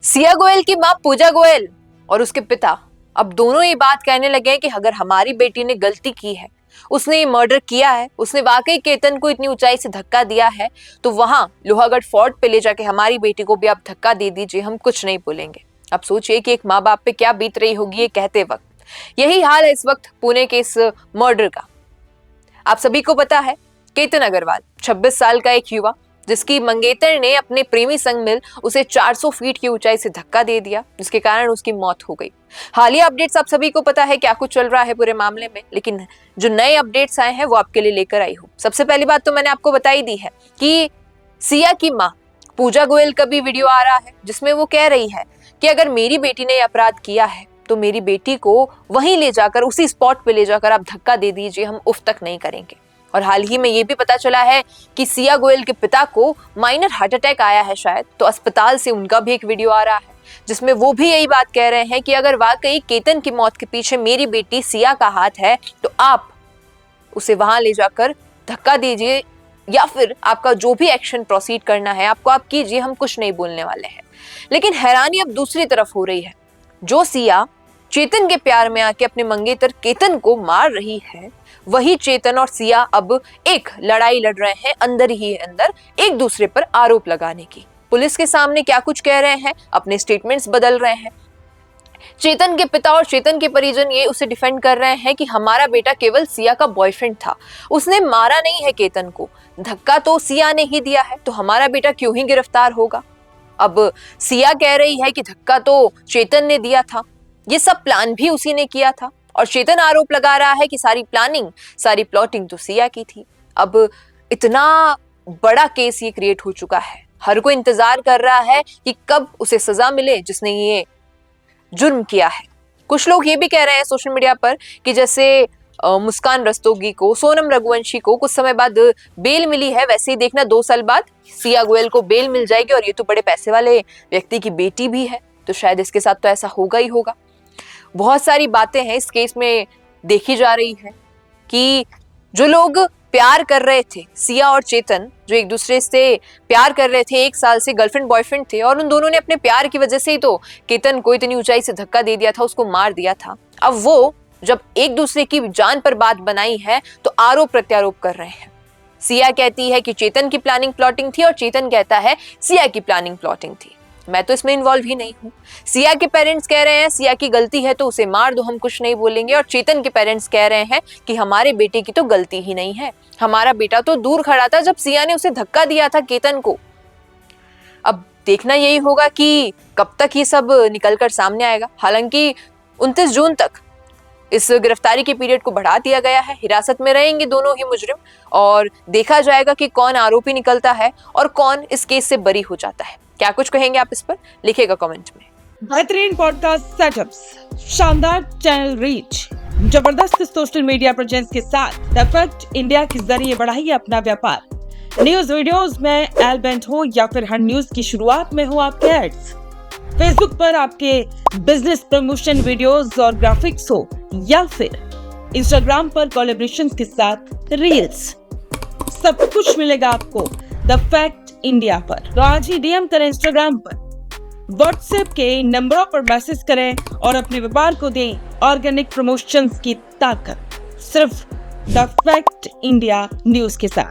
सिया गोयल की मां पूजा गोयल और उसके पिता अब दोनों ये बात कहने लगे हैं कि अगर हमारी बेटी ने गलती की है, उसने ये मर्डर किया है, उसने वाकई केतन को इतनी ऊंचाई से धक्का दिया है, तो वहां लोहागढ़ फोर्ट पे ले जाके हमारी बेटी को भी आप धक्का दे दीजिए, हम कुछ नहीं बोलेंगे। अब सोचिए कि एक माँ बाप पे क्या बीत रही होगी ये कहते वक्त। यही हाल है इस वक्त पुणे के इस मर्डर का। आप सभी को पता है, केतन अग्रवाल 26 साल का एक युवा, जिसकी मंगेतर ने अपने प्रेमी संग मिल उसे 400 फीट की ऊंचाई से धक्का दे दिया, जिसके कारण उसकी मौत हो गई। हालिया अपडेट्स आप सभी को पता है क्या कुछ चल रहा है पूरे मामले में, लेकिन जो नए अपडेट्स आए हैं वो आपके लिए लेकर आई हूँ। सबसे पहली बात तो मैंने आपको बताई दी है कि सिया की माँ पूजा गोयल का भी वीडियो आ रहा है, जिसमें वो कह रही है कि अगर मेरी बेटी ने अपराध किया है तो मेरी बेटी को वहीं ले जाकर, उसी स्पॉट पे ले जाकर आप धक्का दे दीजिए, हम उफ तक नहीं करेंगे। और हाल ही में ये भी पता चला है कि सिया गोयल के पिता को माइनर हार्ट अटैक आया है शायद, तो अस्पताल से उनका भी एक वीडियो आ रहा है, जिसमें वो भी यही बात कह रहे हैं कि अगर वाकई केतन की मौत के पीछे मेरी बेटी सिया का हाथ है तो आप उसे वहां ले जाकर धक्का दीजिए, या फिर आपका जो भी एक्शन प्रोसीड करना है आपको आप कीजिए, हम कुछ नहीं बोलने वाले हैं। लेकिन हैरानी अब दूसरी तरफ हो रही है। जो सिया चेतन के प्यार में आके अपने मंगेतर केतन को मार रही है, वही चेतन और सिया अब एक लड़ाई लड़ रहे हैं अंदर ही अंदर, एक दूसरे पर आरोप लगाने की। पुलिस के सामने क्या कुछ कह रहे हैं, अपने स्टेटमेंट्स बदल रहे हैं। चेतन के पिता और चेतन के परिजन ये उसे डिफेंड कर रहे हैं कि हमारा बेटा केवल सिया का बॉयफ्रेंड था, उसने मारा नहीं है केतन को, धक्का तो सिया ने ही दिया है, तो हमारा बेटा क्यों ही गिरफ्तार होगा। अब सिया कह रही है कि धक्का तो चेतन ने दिया था, ये सब प्लान भी उसी ने किया था, और चेतन आरोप लगा रहा है कि सारी प्लानिंग, सारी प्लॉटिंग तो सिया की थी। अब इतना बड़ा केस ये क्रिएट हो चुका है, हर कोई इंतजार कर रहा है कि कब उसे सजा मिले जिसने ये जुर्म किया है। कुछ लोग ये भी कह रहे हैं सोशल मीडिया पर कि जैसे मुस्कान रस्तोगी को, सोनम रघुवंशी को कुछ समय बाद बेल मिली है, वैसे ही देखना 2 साल बाद सिया गोयल को बेल मिल जाएगी, और ये तो बड़े पैसे वाले व्यक्ति की बेटी भी है, तो शायद इसके साथ तो ऐसा होगा ही होगा। बहुत सारी बातें हैं इस केस में देखी जा रही है कि जो लोग प्यार कर रहे थे, सिया और चेतन जो एक दूसरे से प्यार कर रहे थे, 1 साल से गर्लफ्रेंड बॉयफ्रेंड थे, और उन दोनों ने अपने प्यार की वजह से ही तो केतन को इतनी ऊंचाई से धक्का दे दिया था, उसको मार दिया था। अब वो जब एक दूसरे की जान पर बात बनाई है तो आरोप प्रत्यारोप कर रहे हैं। सिया कहती है कि चेतन की प्लानिंग प्लॉटिंग थी, और चेतन कहता है सिया की प्लानिंग प्लॉटिंग थी, मैं तो इसमें इन्वॉल्व ही नहीं हूँ। सिया के पेरेंट्स कह रहे हैं सिया की गलती है तो उसे मार दो, हम कुछ नहीं बोलेंगे, और चेतन के पेरेंट्स कह रहे हैं कि हमारे बेटे की तो गलती ही नहीं है, हमारा बेटा तो दूर खड़ा था जब सिया ने उसे धक्का दिया था केतन को। अब देखना यही होगा कि कब तक ये सब निकलकर सामने आएगा। हालांकि 29 जून तक इस गिरफ्तारी के पीरियड को बढ़ा दिया गया है, हिरासत में रहेंगे दोनों ही मुजरिम, और देखा जाएगा कि कौन आरोपी निकलता है और कौन इस केस से बरी हो जाता है। क्या कुछ कहेंगे आप इस पर, लिखिएगा कमेंट में। बेहतरीन पॉडकास्ट सेटअप्स, शानदार चैनल रीच, जबरदस्त सोशल मीडिया प्रेजेंस के साथ द फैक्ट इंडिया के जरिए बढ़ाइए अपना व्यापार। न्यूज वीडियोस में एलबेंट हो या फिर हर न्यूज की शुरुआत में हो आपके एड्स, फेसबुक पर आपके बिजनेस प्रमोशन वीडियोस और ग्राफिक्स हो, या फिर इंस्टाग्राम पर कोलैबोरेशंस के साथ रील्स, सब कुछ मिलेगा आपको द फैक्ट इंडिया पर। तो आज ही डीएम करें इंस्टाग्राम पर, व्हाट्सएप के नंबरों पर मैसेज करें और अपने व्यापार को दें ऑर्गेनिक प्रमोशंस की ताकत, सिर्फ द फैक्ट इंडिया न्यूज के साथ।